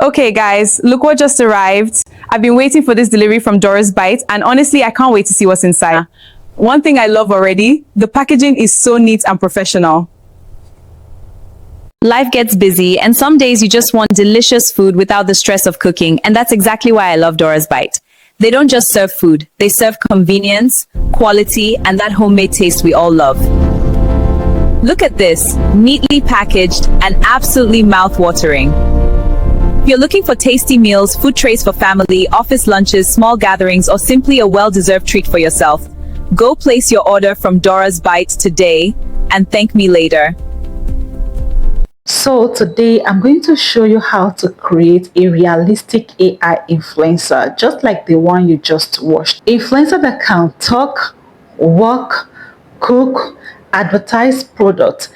Okay, guys, look what just arrived. I've been waiting for this delivery from Dora's Bite, and honestly, I can't wait to see what's inside. One thing I love already, the packaging is so neat and professional. Life gets busy, and some days you just want delicious food without the stress of cooking, and that's exactly why I love Dora's Bite. They don't just serve food, they serve convenience, quality, and that homemade taste we all love. Look at this, neatly packaged and absolutely mouth-watering. If you're looking for tasty meals, food trays for family, office lunches, small gatherings, or simply a well-deserved treat for yourself, go place your order from Dora's Bite today and thank me later. So today I'm going to show you how to create a realistic AI influencer, just like the one you just watched. Influencer that can talk, walk, cook, advertise products.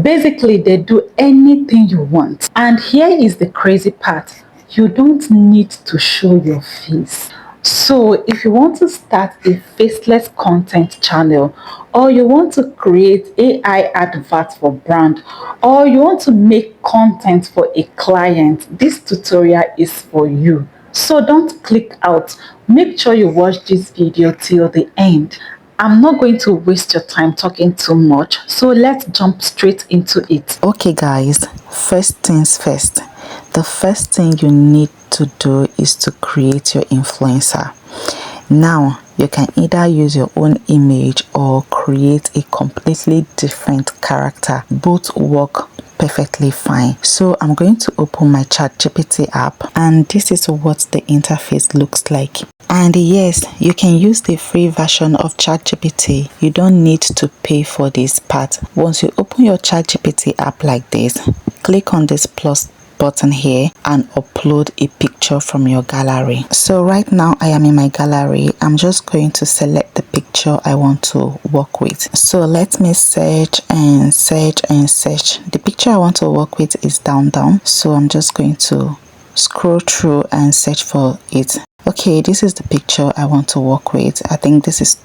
Basically, they do anything you want. And here is the crazy part. You don't need to show your face. So if you want to start a faceless content channel, or you want to create AI adverts for brand, or you want to make content for a client, this tutorial is for you. So don't click out. Make sure you watch this video till the end. I'm not going to waste your time talking too much, so let's jump straight into it. Okay guys, first things first. The first thing you need to do is to create your influencer. Now you can either use your own image or create a completely different character. Both work perfectly fine. So I'm going to open my ChatGPT app, and this is what the interface looks like. And yes, you can use the free version of ChatGPT. You don't need to pay for this part. Once you open your ChatGPT app like this, click on this plus button here and upload a picture from your gallery. So right now I am in my gallery. I'm just going to select the picture I want to work with. So let me search and search and search. The picture I want to work with is down. So I'm just going to scroll through and search for it. Okay, this is the picture I want to work with. I think this is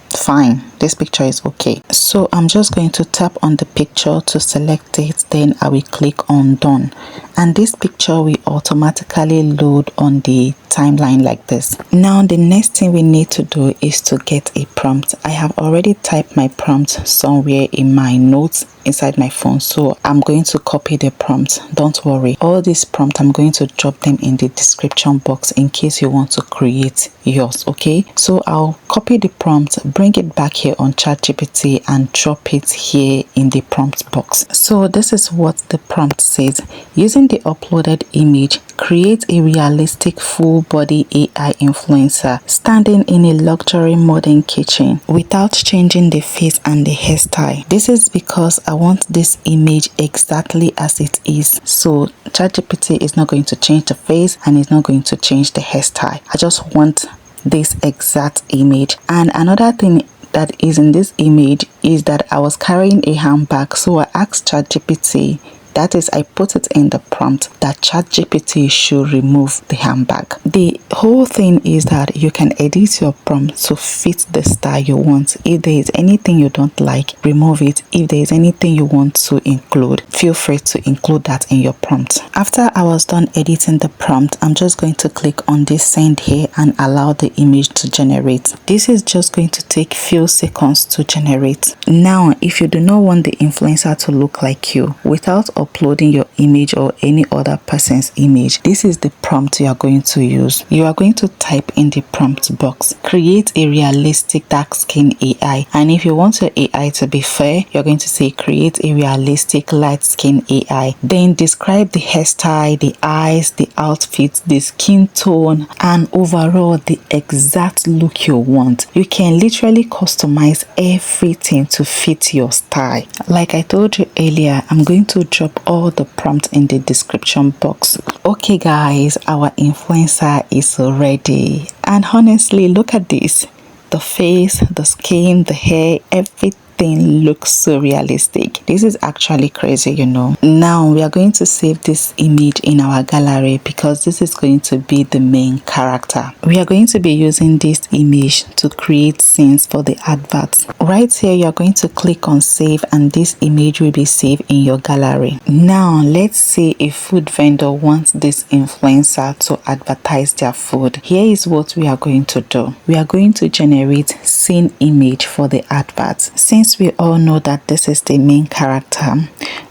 fine. This picture is okay. So I'm just going to tap on the picture to select it, then I will click on done, and this picture will automatically load on the timeline like this. Now the next thing we need to do is to get a prompt. I have already typed my prompt somewhere in my notes inside my phone, so I'm going to copy the prompt. Don't worry, all these prompts I'm going to drop them in the description box in case you want to create yours. Okay, so I'll copy the prompt, bring it back here on ChatGPT and drop it here in the prompt box. So this is what the prompt says. Using the uploaded image, create a realistic full body AI influencer standing in a luxury modern kitchen without changing the face and the hairstyle. This is because I want this image exactly as it is. So ChatGPT is not going to change the face and it's not going to change the hairstyle. I just want this exact image. And another thing that is in this image is that I was carrying a handbag, so I asked ChatGPT, that is, I put it in the prompt that ChatGPT should remove the handbag. The whole thing is that you can edit your prompt to fit the style you want. If there is anything you don't like, remove it. If there is anything you want to include, feel free to include that in your prompt. After I was done editing the prompt, I'm just going to click on this send here and allow the image to generate. This is just going to take few seconds to generate. Now, if you do not want the influencer to look like you, without uploading your image or any other person's image, this is the prompt you are going to use. You are going to type in the prompt box, create a realistic dark skin AI, and if you want your AI to be fair, you're going to say create a realistic light skin AI. Then describe the hairstyle, the eyes, the outfit, the skin tone, and overall the exact look you want. You can literally customize everything to fit your style. Like I told you earlier, I'm going to drop all the prompts in the description box. Okay guys, our influencer is ready, and honestly, look at this. The face, the skin, the hair, everything thing looks so realistic. This is actually crazy, you know. Now we are going to save this image in our gallery because this is going to be the main character. We are going to be using this image to create scenes for the adverts. Right here, you are going to click on save and this image will be saved in your gallery. Now let's say a food vendor wants this influencer to advertise their food. Here is what we are going to do. We are going to generate scene image for the advert. Since we all know that this is the main character,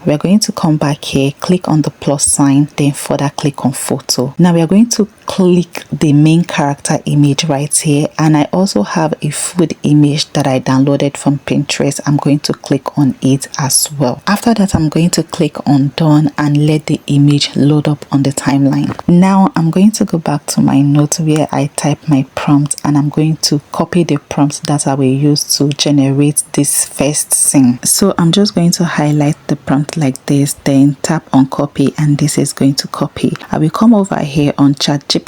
we are going to come back here, click on the plus sign, then further click on photo. Now we are going to click the main character image right here, and I also have a food image that I downloaded from Pinterest. I'm going to click on it as well. After that, I'm going to click on done and let the image load up on the timeline. Now I'm going to go back to my notes where I type my prompt, and I'm going to copy the prompt that I will use to generate this first scene. So I'm just going to highlight the prompt like this, then tap on copy, and this is going to copy. I will come over here on ChatGPT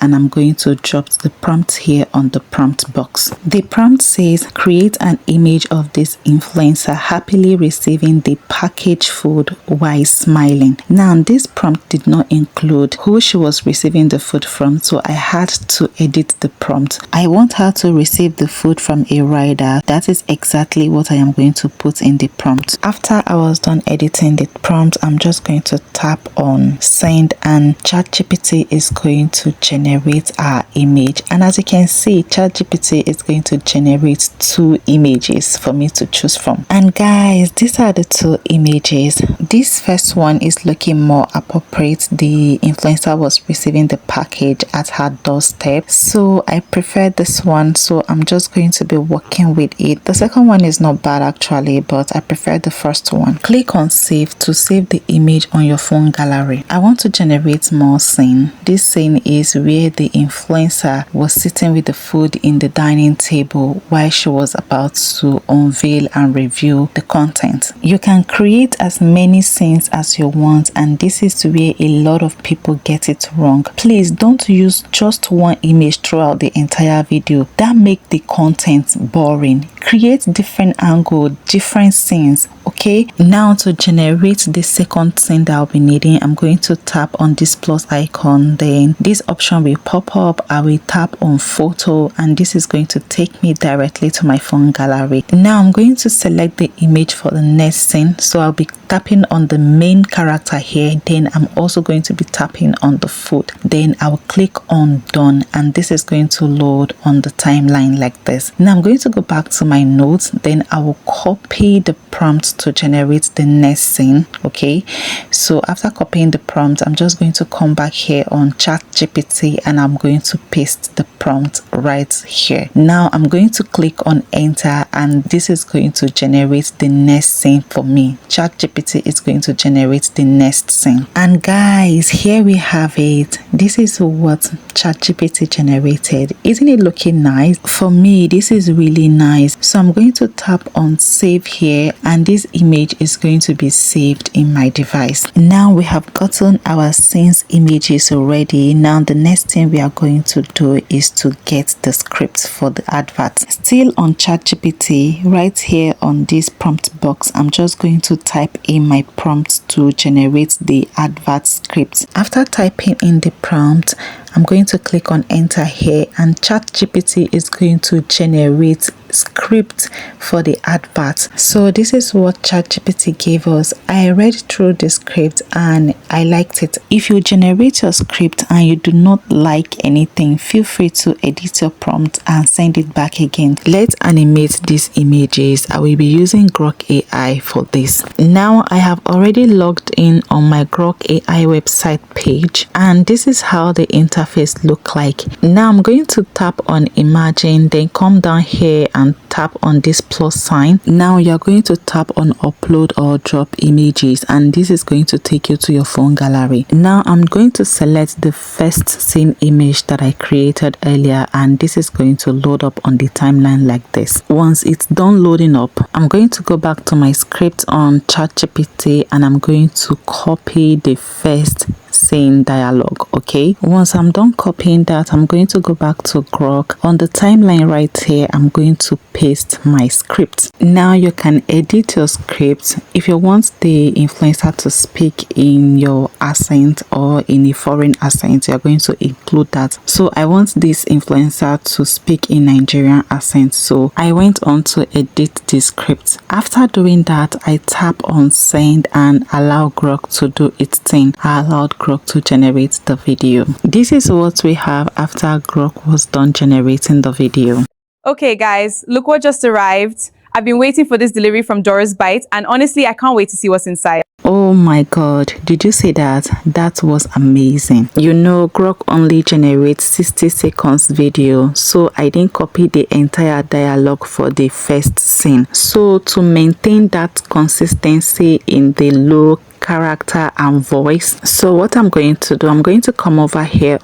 and I'm going to drop the prompt here on the prompt box. The prompt says create an image of this influencer happily receiving the packaged food while smiling. Now this prompt did not include who she was receiving the food from, so I had to edit the prompt. I want her to receive the food from a rider. That is exactly what I am going to put in the prompt. After I was done editing the prompt, I'm just going to tap on send and ChatGPT is going to generate our image. And as you can see, ChatGPT is going to generate two images for me to choose from. And guys, these are the two images. This first one is looking more appropriate. The influencer was receiving the package at her doorstep, so I prefer this one, so I'm just going to be working with it. The second one is not bad actually, but I prefer the first one. Click on save to save the image on your phone gallery. I want to generate more scene. This scene is where the influencer was sitting with the food in the dining table while she was about to unveil and review the content. You can create as many scenes as you want, and this is where a lot of people get it wrong. Please don't use just one image throughout the entire video. That makes the content boring. Create different angle, different scenes. Okay, now to generate the second scene that I'll be needing, I'm going to tap on this plus icon, then this option will pop up. I will tap on photo and this is going to take me directly to my phone gallery. Now I'm going to select the image for the next scene, so I'll be tapping on the main character here, then I'm also going to be tapping on the food, then I will click on done and this is going to load on the timeline like this. Now I'm going to go back to my notes, then I will copy the prompt to generate the next scene. Okay, so after copying the prompt, I'm just going to come back here on ChatGPT and I'm going to paste the prompt right here. Now I'm going to click on enter and this is going to generate the next scene for me. ChatGPT is going to generate the next scene. And guys, here we have it. This is what ChatGPT generated. Isn't it looking nice? For me, this is really nice. So I'm going to tap on save here and this image is going to be saved in my device. Now we have gotten our scenes images already. Now the next thing we are going to do is to get the script for the advert. Still on ChatGPT, right here on this prompt box, I'm just going to type in my prompt to generate the advert script. After typing in the prompt, I'm going to click on enter here and ChatGPT is going to generate script for the advert. So this is what ChatGPT gave us. I read through the script and I liked it. If you generate your script and you do not like anything, feel free to edit your prompt and send it back again. Let's animate these images. I will be using Grok AI for this. Now I have already logged in on my Grok AI website page and this is how the interface look like. Now I'm going to tap on imagine, then come down here and tap on this plus sign. Now you're going to tap on upload or drop images and this is going to take you to your phone gallery. Now I'm going to select the first scene image that I created earlier and this is going to load up on the timeline like this. Once it's done loading up, I'm going to go back to my script on ChatGPT and I'm going to copy the first scene dialogue. Okay, once I'm done copying that, I'm going to go back to Grok. On the timeline right here, I'm going to paste paste my script. Now you can edit your script. If you want the influencer to speak in your accent or in a foreign accent, you're going to include that. So I want this influencer to speak in Nigerian accent, so I went on to edit the script. After doing that, I tap on send and allow Grok to do its thing. I allowed Grok to generate the video. This is what we have after Grok was done generating the video. Okay guys, look what just arrived. I've been waiting for this delivery from Doris Bite, and honestly, I can't wait to see what's inside. Oh my god, did you see that? That was amazing. You know, Grok only generates 60 seconds video, so I didn't copy the entire dialogue for the first scene. So to maintain that consistency in the look, character and voice, so what I'm going to do, I'm going to come over here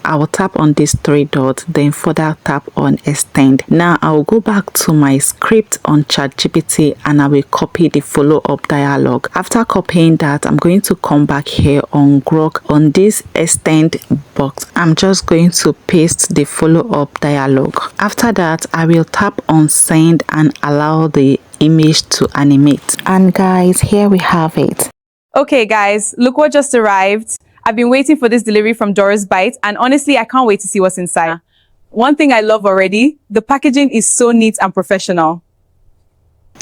I will tap on this three dots, then further tap on extend. Now I will go back to my script on ChatGPT and I will copy the follow-up dialogue. After copying that, I'm going to come back here on Grok on this extend box. I'm just going to paste the follow-up dialogue. After that, I will tap on send and allow the image to animate. And guys, here we have it. Okay guys, look what just arrived. I've been waiting for this delivery from Doris Bite, and honestly, I can't wait to see what's inside. One thing I love already, the packaging is so neat and professional.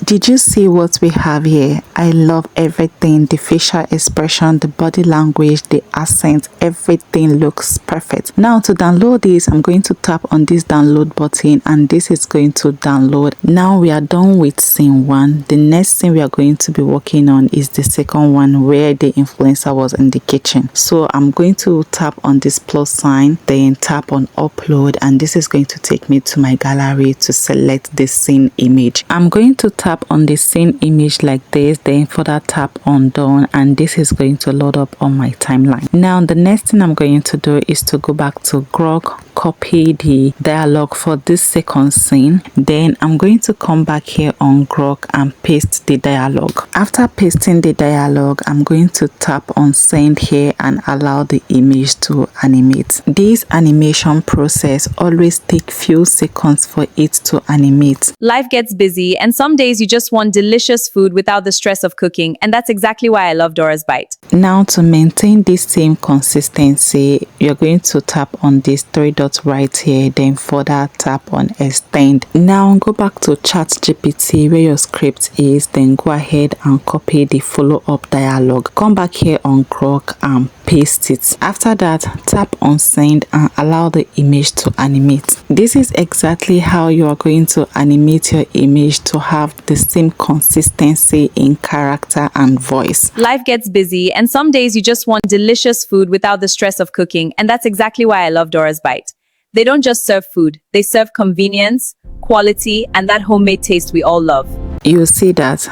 Did you see what we have here? I love everything. The facial expression, the body language, the accent, everything looks perfect. Now to download this, I'm going to tap on this download button and this is going to download. Now we are done with scene 1. The next thing we are going to be working on is the second one where the influencer was in the kitchen. So I'm going to tap on this plus sign, then tap on upload, and this is going to take me to my gallery to select the scene image. I'm going to tap on the scene image like this, then further tap on done, and this is going to load up on my timeline. Now the next thing I'm going to do is to go back to Grok, copy the dialogue for this second scene, then I'm going to come back here on Grok and paste the dialogue. After pasting the dialogue, I'm going to tap on send here and allow the image to animate. This animation process always take few seconds for it to animate. Life gets busy, and some days you just want delicious food without the stress of cooking, and that's exactly why I love Dora's Bite. Now to maintain this same consistency, you're going to tap on this three dots right here, then further tap on extend. Now go back to ChatGPT where your script is, then go ahead and copy the follow-up dialogue. Come back here on Grok and paste it. After that, tap on send and allow the image to animate. This is exactly how you are going to animate your image to have the same consistency in character and voice. Life gets busy, and some days you just want delicious food without the stress of cooking, and that's exactly why I love Dora's Bite. They don't just serve food, they serve convenience, quality, and that homemade taste we all love. You see that's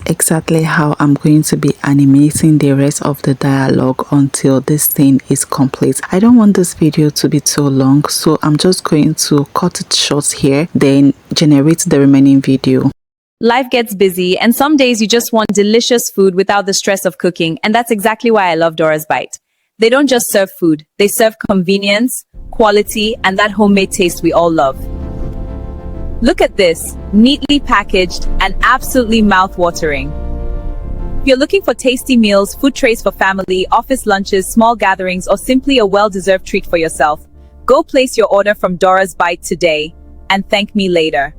exactly how I'm going to be animating the rest of the dialogue until this thing is complete. I don't want this video to be too long, so I'm just going to cut it short here, then generate the remaining video. Life gets busy, and some days you just want delicious food without the stress of cooking, and that's exactly why I love Dora's Bite. They don't just serve food, they serve convenience, quality, and that homemade taste we all love. Look at this, neatly packaged and absolutely mouth-watering. If you're looking for tasty meals, food trays for family, office lunches, small gatherings, or simply a well-deserved treat for yourself, go place your order from Dora's Bite today, and thank me later.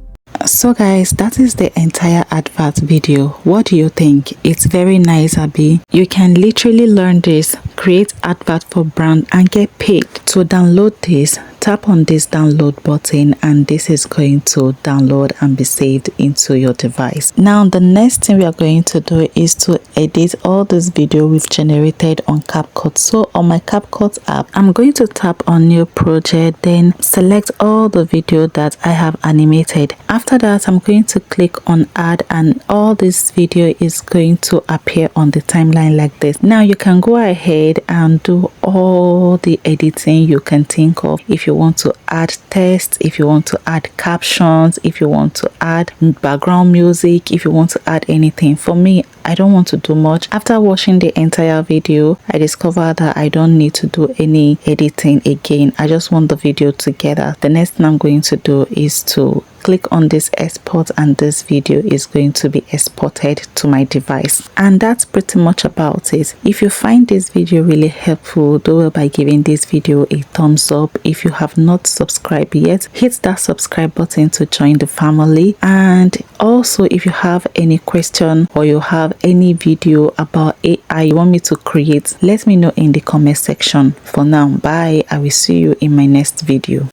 So guys, that is the entire advert video. What do you think? It's very nice, Abby. You can literally learn this, create advert for brand and get paid. To download this, tap on this download button and this is going to download and be saved into your device. Now the next thing we are going to do is to edit all this video we've generated on CapCut. So on my CapCut app, I'm going to tap on new project, then select all the video that I have animated. After that, I'm going to click on add and all this video is going to appear on the timeline like this. Now you can go ahead and do all the editing you can think of. If you want to add text, if you want to add captions, if you want to add background music, if you want to add anything. For me, I don't want to do much. After watching the entire video, I discovered that I don't need to do any editing again. I just want the video together. The next thing I'm going to do is to click on this export, and this video is going to be exported to my device. And that's pretty much about it. If you find this video really helpful, do it by giving this video a thumbs up. If you have not subscribed yet, hit that subscribe button to join the family. And also, if you have any question or you have any video about AI you want me to create, let me know in the comment section. For now, bye. I will see you in my next video.